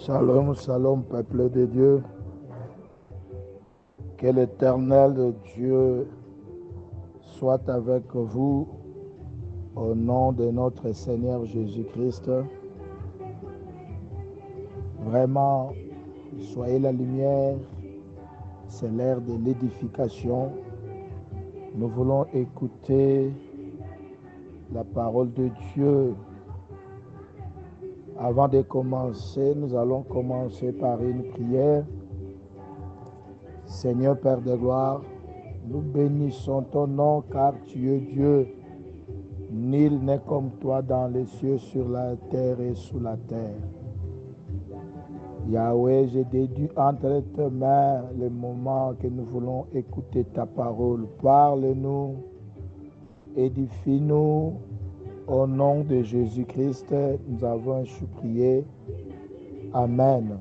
Shalom, shalom, peuple de Dieu. Que l'Éternel Dieu soit avec vous au nom de notre Seigneur Jésus-Christ. Vraiment, soyez la lumière, c'est l'ère de l'édification. Nous voulons écouter la parole de Dieu. Avant de commencer, nous allons commencer par une prière. Seigneur Père de gloire, nous bénissons ton nom car tu es Dieu. Nul n'est comme toi dans les cieux, sur la terre et sous la terre. Yahweh, j'ai déduit entre tes mains le moment que nous voulons écouter ta parole. Parle-nous, édifie-nous. Au nom de Jésus-Christ, nous avons prié. Amen.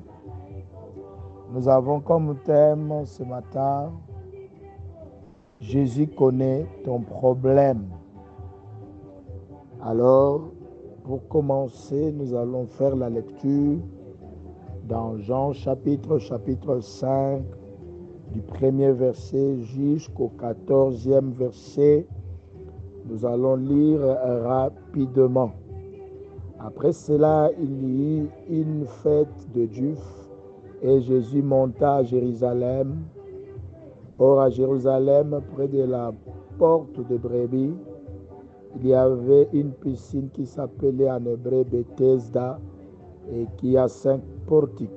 Nous avons comme thème ce matin, Jésus connaît ton problème. Alors, pour commencer, nous allons faire la lecture dans Jean chapitre 5, du premier verset jusqu'au 14e verset. Nous allons lire rapidement. Après cela, il y eut une fête de Juifs et Jésus monta à Jérusalem. Or, à Jérusalem, près de la porte de Brebis, il y avait une piscine qui s'appelait en hébreu Bethesda et qui a 5 portiques.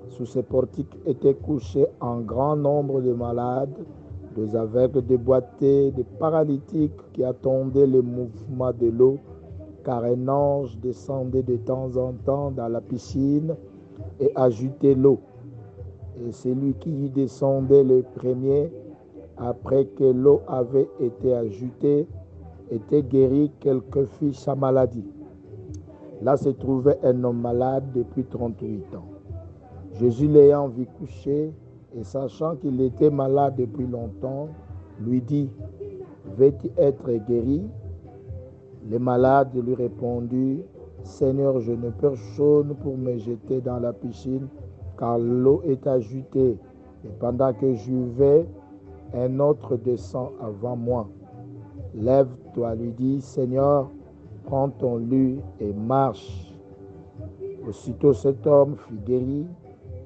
Sous ces portiques étaient couchés un grand nombre de malades, des aveugles, des boiteux, des paralytiques qui attendaient le mouvement de l'eau, car un ange descendait de temps en temps dans la piscine et agitait l'eau. Et celui qui y descendait le premier, après que l'eau avait été agitée, était guéri, quelle que fût sa maladie. Là se trouvait un homme malade depuis 38 ans. Jésus l'ayant vu couché et sachant qu'il était malade depuis longtemps, lui dit, « Veux-tu être guéri ?» Le malade lui répondit, « Seigneur, je n'ai personne pour me jeter dans la piscine, car l'eau est agitée, et pendant que je vais, un autre descend avant moi. Lève-toi, lui dit, Seigneur, prends ton lit et marche. » Aussitôt cet homme fut guéri,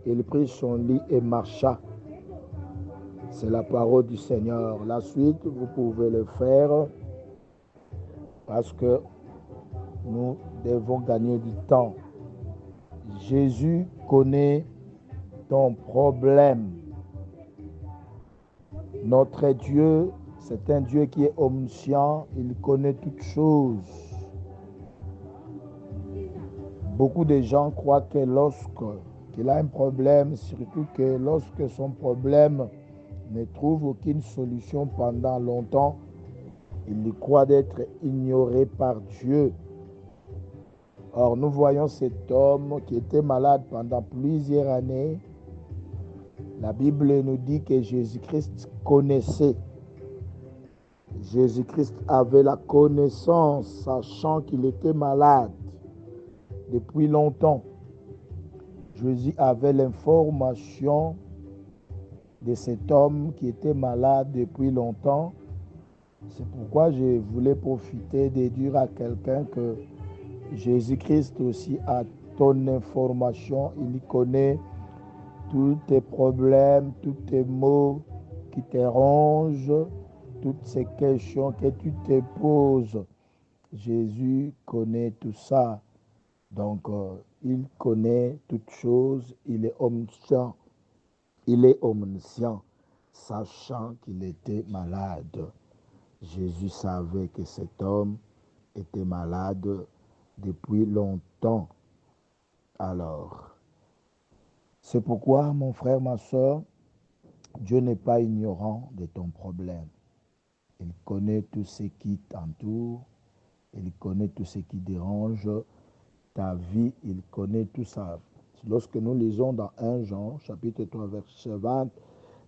il prit son lit et marcha. C'est la parole du Seigneur. La suite, vous pouvez le faire parce que nous devons gagner du temps. Jésus connaît ton problème. Notre Dieu, c'est un Dieu qui est omniscient, il connaît toutes choses. Beaucoup de gens croient que lorsqu'il a un problème, surtout que lorsque son problème ne trouve aucune solution pendant longtemps, il croit d'être ignoré par Dieu. Or, nous voyons cet homme qui était malade pendant plusieurs années. La Bible nous dit que Jésus-Christ connaissait. Jésus-Christ avait la connaissance, sachant qu'il était malade depuis longtemps. Jésus avait l'information de cet homme qui était malade depuis longtemps. C'est pourquoi je voulais profiter de dire à quelqu'un que Jésus-Christ aussi a ton information. Il connaît tous tes problèmes, tous tes maux qui te rongent, toutes ces questions que tu te poses. Jésus connaît tout ça. Donc, il connaît toutes choses. Il est omniscient. Il est omniscient, sachant qu'il était malade. Jésus savait que cet homme était malade depuis longtemps. Alors, c'est pourquoi, mon frère, ma soeur, Dieu n'est pas ignorant de ton problème. Il connaît tout ce qui t'entoure. Il connaît tout ce qui dérange ta vie. Il connaît tout ça. Lorsque nous lisons dans 1 Jean, chapitre 3, verset 20,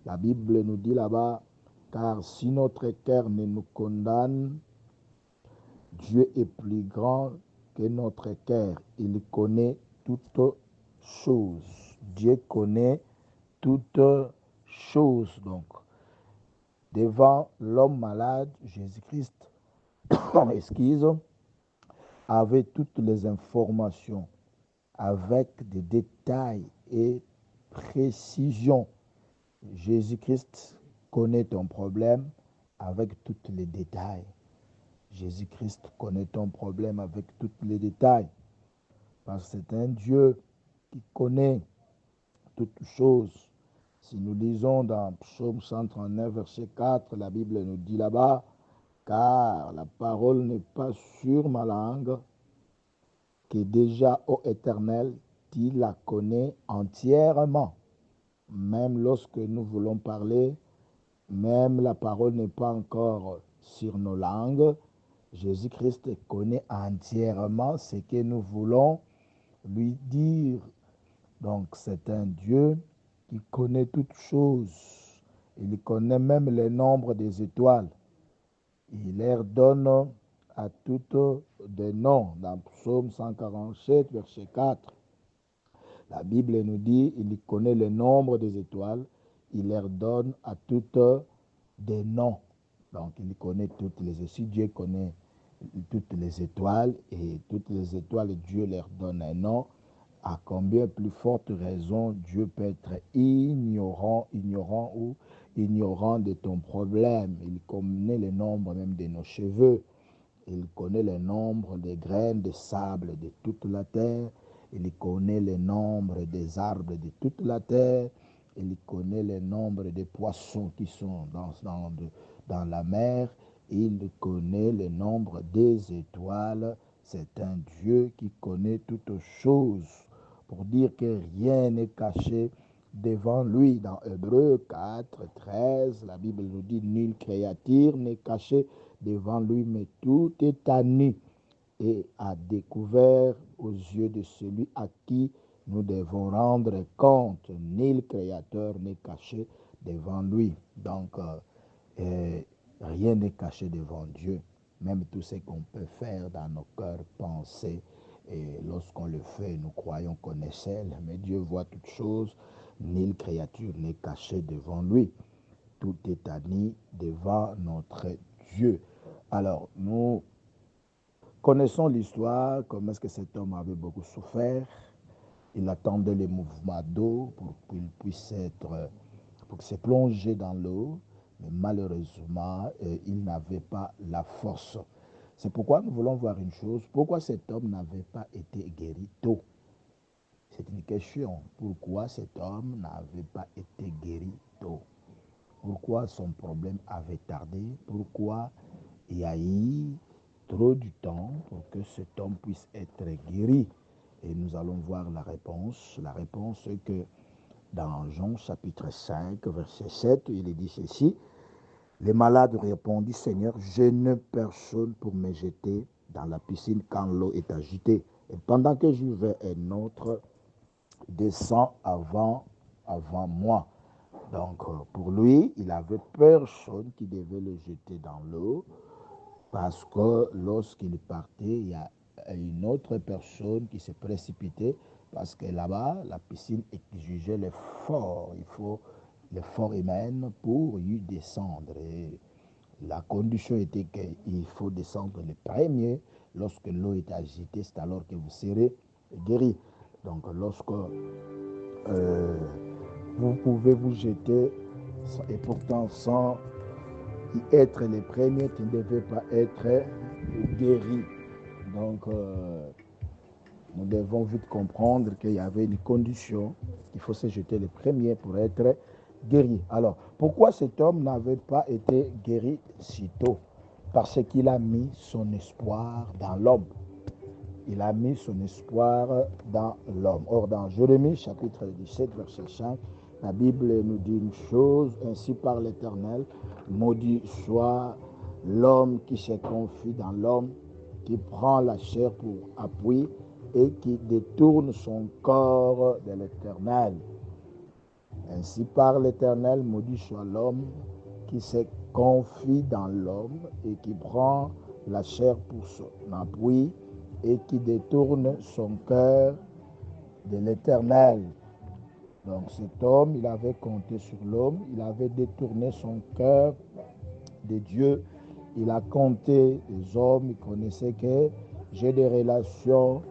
la Bible nous dit là-bas, « Car si notre cœur ne nous condamne, Dieu est plus grand que notre cœur. Il connaît toutes choses. Dieu connaît toutes choses. Donc, devant l'homme malade, Jésus-Christ, excuse, avait toutes les informations avec des détails et précisions. Jésus-Christ connaît ton problème avec tous les détails. Jésus-Christ connaît ton problème avec tous les détails. Parce que c'est un Dieu qui connaît toutes choses. Si nous lisons dans Psaume 139, verset 4, la Bible nous dit là-bas, car la parole n'est pas sur ma langue, que déjà, ô Éternel, tu la connais entièrement. Même lorsque nous voulons parler, même la parole n'est pas encore sur nos langues, Jésus-Christ connaît entièrement ce que nous voulons lui dire. Donc c'est un Dieu qui connaît toutes choses. Il connaît même le nombre des étoiles. Il leur donne à toutes des noms. Dans Psaume 147, verset 4, la Bible nous dit, il connaît le nombre des étoiles. Il leur donne à toutes des noms. Donc il connaît toutes les étoiles. Si Dieu connaît toutes les étoiles et toutes les étoiles, Dieu leur donne un nom, à combien plus forte raison Dieu peut être ignorant de ton problème. Il connaît le nombre même de nos cheveux. Il connaît le nombre des graines de sable de toute la terre. Il connaît le nombre des arbres de toute la terre. Il connaît le nombre des poissons qui sont dans la mer. Il connaît le nombre des étoiles. C'est un Dieu qui connaît toutes choses. Pour dire que rien n'est caché devant lui. Dans Hébreux 4, 13, la Bible nous dit, nulle créature n'est cachée devant lui, mais tout est à nu et à découvert aux yeux de celui à qui nous devons rendre compte. Nul créateur n'est caché devant lui. Donc, rien n'est caché devant Dieu. Même tout ce qu'on peut faire dans nos cœurs, penser, et lorsqu'on le fait, nous croyons qu'on est seul, mais Dieu voit toutes choses. Nulle créature n'est cachée devant lui. Tout est à nu devant notre Dieu. Alors, nous connaissons l'histoire, comment est-ce que cet homme avait beaucoup souffert. Il attendait les mouvements d'eau pour qu'il puisse se plonger dans l'eau, mais malheureusement, il n'avait pas la force. C'est pourquoi nous voulons voir une chose. Pourquoi cet homme n'avait pas été guéri tôt? C'est une question. Pourquoi cet homme n'avait pas été guéri tôt? Pourquoi son problème avait tardé? Pourquoi il y a eu trop du temps pour que cet homme puisse être guéri? Et nous allons voir la réponse. La réponse est que dans Jean chapitre 5, verset 7, il est dit ceci. Les malades répondit, Seigneur, je n'ai personne pour me jeter dans la piscine quand l'eau est agitée. Et pendant que j'y vais, un autre descend avant moi. Donc, pour lui, il avait personne qui devait le jeter dans l'eau parce que lorsqu'il partait, il y a une autre personne qui s'est précipitée parce que là-bas, la piscine exigeait l'effort. Il faut l'effort humain pour y descendre. Et la condition était qu'il faut descendre le premier. Lorsque l'eau est agitée, c'est alors que vous serez guéri. Donc, lorsque vous pouvez vous jeter, et pourtant sans y être les premiers, tu ne devais pas être guéri. Donc, nous devons vite comprendre qu'il y avait une condition, qu'il faut se jeter les premiers pour être guéri. Alors, pourquoi cet homme n'avait pas été guéri si tôt? Parce qu'il a mis son espoir dans l'homme. Il a mis son espoir dans l'homme. Or, dans Jérémie, chapitre 17, verset 5, la Bible nous dit une chose, ainsi par l'Éternel, maudit soit l'homme qui se confie dans l'homme, qui prend la chair pour appui et qui détourne son corps de l'Éternel. Ainsi par l'Éternel, maudit soit l'homme qui se confie dans l'homme et qui prend la chair pour son appui et qui détourne son cœur de l'Éternel. Donc cet homme, il avait compté sur l'homme, il avait détourné son cœur de Dieu, il a compté les hommes, il connaissait que j'ai des relations,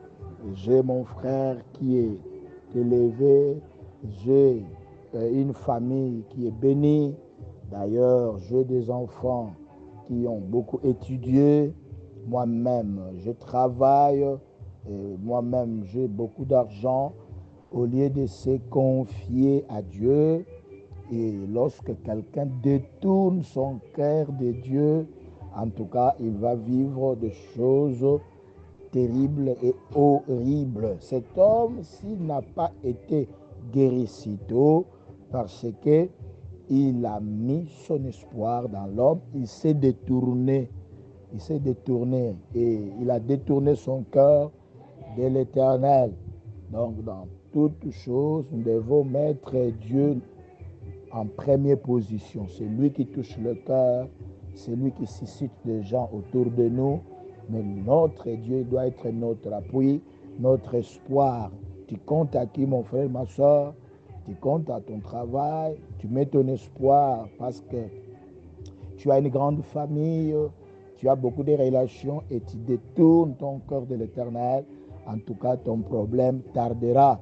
j'ai mon frère qui est élevé, j'ai une famille qui est bénie, d'ailleurs j'ai des enfants qui ont beaucoup étudié, moi-même je travaille, moi-même j'ai beaucoup d'argent. Au lieu de se confier à Dieu, et lorsque quelqu'un détourne son cœur de Dieu, en tout cas, il va vivre des choses terribles et horribles. Cet homme, s'il n'a pas été guéri si tôt, parce qu'il a mis son espoir dans l'homme, il s'est détourné et il a détourné son cœur de l'Éternel. Donc, dans toutes choses, nous devons mettre Dieu en première position. C'est lui qui touche le cœur, c'est lui qui suscite les gens autour de nous. Mais notre Dieu doit être notre appui, notre espoir. Tu comptes à qui, mon frère, ma soeur? Tu comptes à ton travail, tu mets ton espoir parce que tu as une grande famille, tu as beaucoup de relations et tu détournes ton cœur de l'Éternel. En tout cas, ton problème tardera.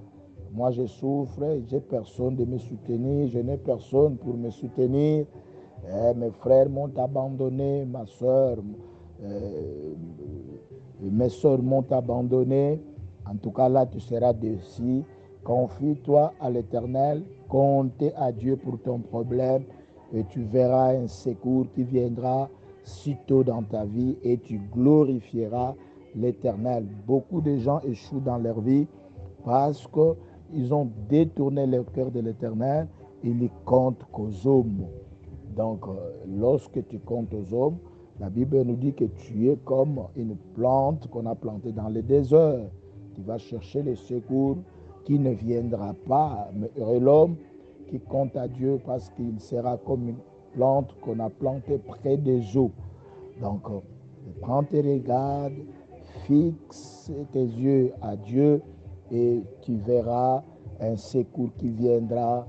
Moi, je souffre, j'ai personne de me soutenir, je n'ai personne pour me soutenir. Mes frères m'ont abandonné, ma soeur, mes soeurs m'ont abandonné. En tout cas, là, tu seras déçu. Confie-toi à l'Éternel, compte à Dieu pour ton problème et tu verras un secours qui viendra sitôt dans ta vie et tu glorifieras l'Éternel. Beaucoup de gens échouent dans leur vie parce qu'ils ont détourné leur cœur de l'Éternel et ils comptent qu'aux hommes. Donc, lorsque tu comptes aux hommes, la Bible nous dit que tu es comme une plante qu'on a plantée dans le désert. Tu vas chercher le secours qui ne viendra pas. Mais heureux l'homme qui compte à Dieu parce qu'il sera comme une plante qu'on a plantée près des eaux. Donc, prends tes regards, fixe tes yeux à Dieu et tu verras un secours qui viendra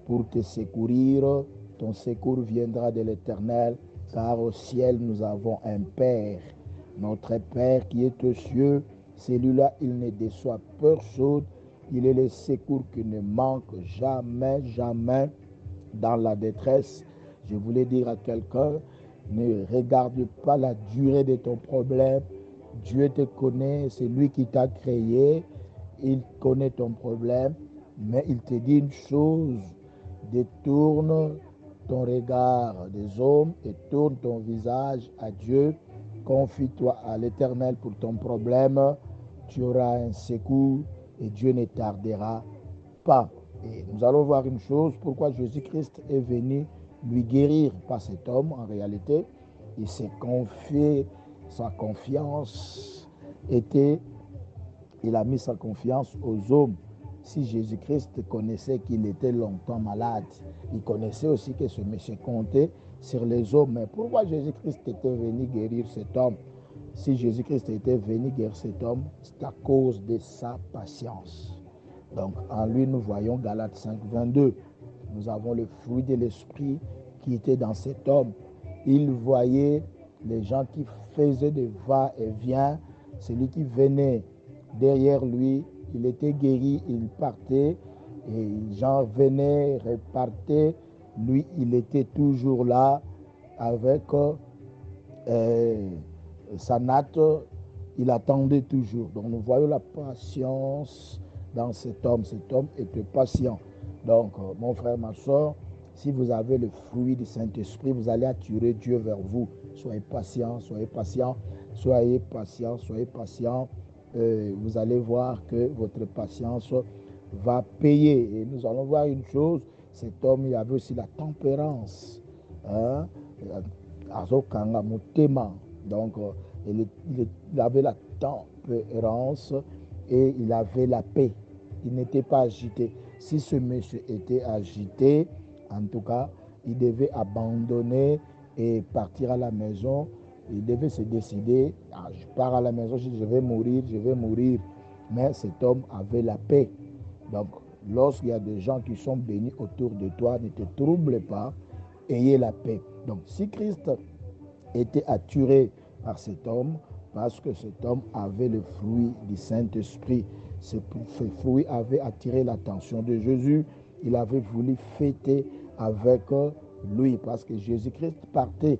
pour te secourir. Ton secours viendra de l'Éternel, car au ciel nous avons un Père. Notre Père qui est aux cieux, celui-là, il ne déçoit personne. Il est le secours qui ne manque jamais, jamais dans la détresse. Je voulais dire à quelqu'un, ne regarde pas la durée de ton problème. Dieu te connaît, c'est lui qui t'a créé. Il connaît ton problème, mais il te dit une chose, détourne ton regard des hommes et tourne ton visage à Dieu. Confie-toi à l'Éternel pour ton problème. Tu auras un secours et Dieu ne tardera pas. Et nous allons voir une chose, pourquoi Jésus-Christ est venu lui guérir, pas cet homme en réalité. Il s'est confié, sa confiance était, il a mis sa confiance aux hommes. Si Jésus-Christ connaissait qu'il était longtemps malade, il connaissait aussi que ce monsieur comptait sur les hommes. Mais pourquoi Jésus-Christ était venu guérir cet homme? Si Jésus-Christ était venu guérir cet homme, c'est à cause de sa patience. Donc en lui, nous voyons Galates 5, 22. Nous avons le fruit de l'esprit qui était dans cet homme. Il voyait les gens qui faisaient des va-et-vient, celui qui venait derrière lui, il était guéri, il partait, et les gens venaient, repartaient, lui, il était toujours là avec sa natte, il attendait toujours. Donc nous voyons la patience dans cet homme. Cet homme était patient. Donc, mon frère, ma soeur, si vous avez le fruit du Saint-Esprit, vous allez attirer Dieu vers vous. Soyez patient, soyez patient, soyez patient, soyez patient. Vous allez voir que votre patience va payer. Et nous allons voir une chose, cet homme, il avait aussi la tempérance. Hein? Donc, il avait la tempérance et il avait la paix. Il n'était pas agité. Si ce monsieur était agité, en tout cas, il devait abandonner et partir à la maison. Il devait se décider, je pars à la maison, je vais mourir, je vais mourir. Mais cet homme avait la paix. Donc, lorsqu'il y a des gens qui sont bénis autour de toi, ne te trouble pas, ayez la paix. Donc, si Christ était attiré par cet homme, parce que cet homme avait le fruit du Saint-Esprit, ce fruit avait attiré l'attention de Jésus, il avait voulu fêter avec lui, parce que Jésus-Christ partait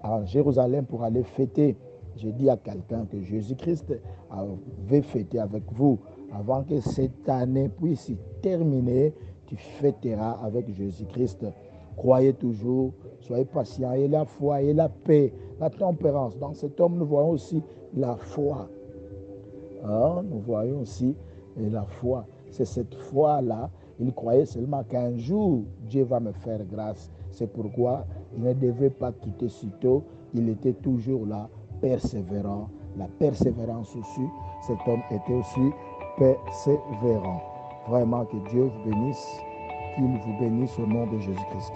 à Jérusalem pour aller fêter. J'ai dit à quelqu'un que Jésus-Christ avait fêté avec vous. Avant que cette année puisse terminer, tu fêteras avec Jésus-Christ. Croyez toujours, soyez patient, et la foi, et la paix, la tempérance. Dans cet homme, nous voyons aussi la foi. Nous voyons aussi la foi. C'est cette foi-là, il croyait seulement qu'un jour, Dieu va me faire grâce. C'est pourquoi il ne devait pas quitter sitôt. Il était toujours là, persévérant. La persévérance aussi, cet homme était aussi persévérant. Vraiment que Dieu vous bénisse, qu'il vous bénisse au nom de Jésus-Christ.